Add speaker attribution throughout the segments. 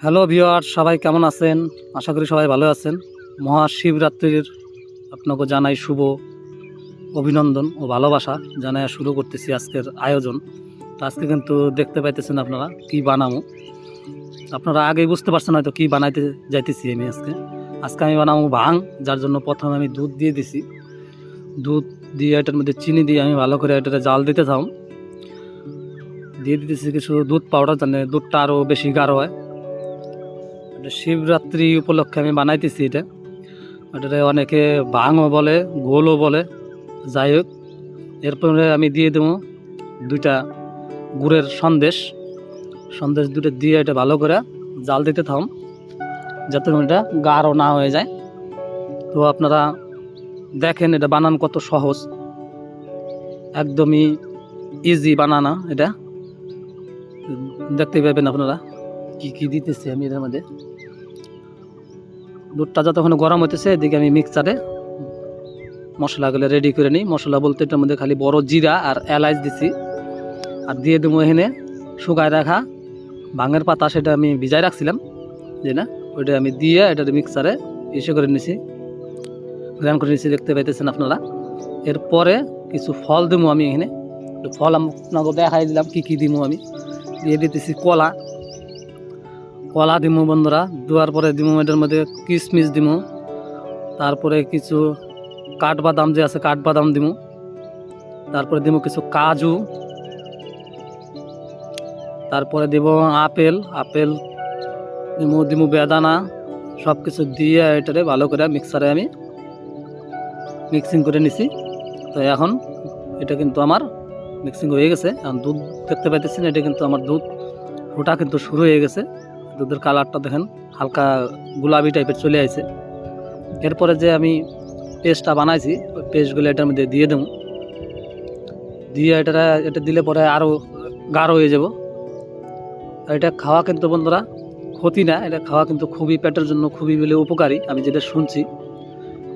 Speaker 1: Hello viewer, সবাই কেমন আছেন? আশা করি সবাই ভালো আছেন। মহাশিবরাত্রির আপনাকে জানাই শুভ অভিনন্দন ও ভালোবাসা জানাই শুরু করতেছি আজকের আয়োজন। তো আজকে কিন্তু দেখতে পাইতেছেন আপনারা কি বানাবো। আপনারা আগেই বুঝতে পারছেন হয়তো কি বানাইতে যাইতেছি আমি আজকে আমি বানাবো ভাং, যার জন্য প্রথমে আমি দুধ দিয়ে দিছি। দুধ দিয়ে এটার মধ্যে চিনি দিয়ে আমি ভালো করে এটা জাল দিতে থাম। দিয়ে দিতেছি কিছু দুধ পাউডার, জানে দুধটা আরও বেশি গাঢ় হয়। শিবরাত্রি উপলক্ষে আমি বানাইতেছি এটা অনেকে ভাঙও বলে, গোলও বলে, যাই হোক। এরপরে আমি দিয়ে দেবো দুইটা গুড়ের সন্দেশ দুটো দিয়ে এটা ভালো করে জাল দিতে থাম, যাতে এটা গাঢ় না হয়ে যায়। তো আপনারা দেখেন এটা বানান কত সহজ, একদমই ইজি বানানা। এটা দেখতে পাবেন আপনারা কি কি দিতেছি আমি এর মধ্যে। দুধটা যতক্ষণ গরম হইতেছে এদিকে আমি মিক্সারে মশলাগুলো রেডি করে নিই। মশলা বলতে এটার মধ্যে খালি বড় জিরা আর এলাচ দিছি, আর দিয়ে দেবো এখানে শুকায় রাখা ভাঙের পাতা, সেটা আমি ভিজাই রাখছিলাম যে না, ওইটা আমি দিয়ে এটা মিক্সারে ইসে করে নিছি, গ্রাইন্ড করে নিছি, দেখতে পাইতেছেন আপনারা। এরপরে কিছু ফল দেবো আমি এখানে। ফল আপনাকে দেখাই দিলাম কি কি দিব। আমি দিয়ে দিতেছি কলা দিমু বন্ধুরা। দেওয়ার পরে দিমু এটার মধ্যে কিশমিশ দিমু, তারপরে কিছু কাঠবাদাম যে আছে কাঠবাদাম দিমু, তারপরে দিমু কিছু কাজু, তারপরে দিব আপেল দিমু বেদানা। সব কিছু দিয়ে এটারে ভালো করে মিক্সারে আমি মিক্সিং করে নিছি। তো এখন এটা কিন্তু আমার মিক্সিং হয়ে গেছে। এখন দুধ দেখতে পাইতেছেন, এটা কিন্তু আমার দুধ ফোটা কিন্তু শুরু হয়ে গেছে। দুধের কালারটা দেখেন হালকা গোলাপি টাইপের চলে আসছে। এরপরে যে আমি পেস্টটা বানাইছি ওই পেস্টগুলো এটার মধ্যে দিয়ে দেবো। দিয়ে এটা দিলে পরে আরও গাঢ় হয়ে যাব। এটা খাওয়া কিন্তু বন্ধুরা ক্ষতি না, এটা খাওয়া কিন্তু খুবই পেটের জন্য খুবই বলে উপকারী, আমি যেটা শুনছি।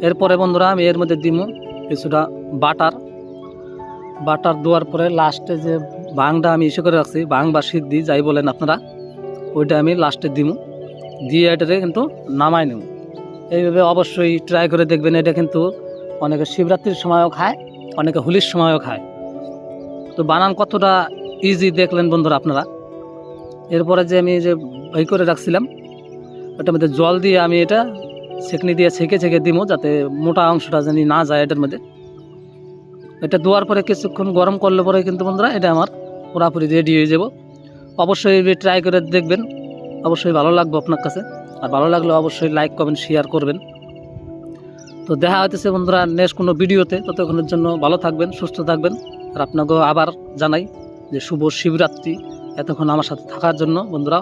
Speaker 1: এরপরে বন্ধুরা আমি এর মধ্যে দিব কিছুটা বাটার দেওয়ার পরে লাস্টে যে ভাংটা আমি ইসে করে রাখছি, ভাং বা সিদ্ধি যাই বলেন আপনারা, ওইটা আমি লাস্টে দিব। দিয়ে এটাতে কিন্তু নামাই নেব। এইভাবে অবশ্যই ট্রাই করে দেখবেন। এটা কিন্তু অনেকে শিবরাত্রির সময়ও খায়, অনেকে হোলির সময়ও খায়। তো বানান কতটা ইজি দেখলেন বন্ধুরা আপনারা। এরপরে যে আমি যে এই করে রাখছিলাম ওটার মধ্যে জল দিয়ে আমি এটা ছেঁকনি দিয়ে ছেঁকে দিব, যাতে মোটা অংশটা জানি না যায় এটার মধ্যে। এটা দেওয়ার পরে কিছুক্ষণ গরম করলে পরে কিন্তু বন্ধুরা এটা আমার পুরোপুরি রেডি হয়ে যাব। অবশ্যই ট্রাই করে দেখবেন, অবশ্যই ভালো লাগবে আপনার কাছে। আর ভালো লাগলে অবশ্যই লাইক কমেন্ট শেয়ার করবেন। তো দেখা হইতেছে বন্ধুরা নেক্সট কোনো ভিডিওতে। ততক্ষণের জন্য ভালো থাকবেন, সুস্থ থাকবেন। আর আপনাকেও আবার জানাই যে শুভ শিবরাত্রি। এতক্ষণ আমার সাথে থাকার জন্য বন্ধুরা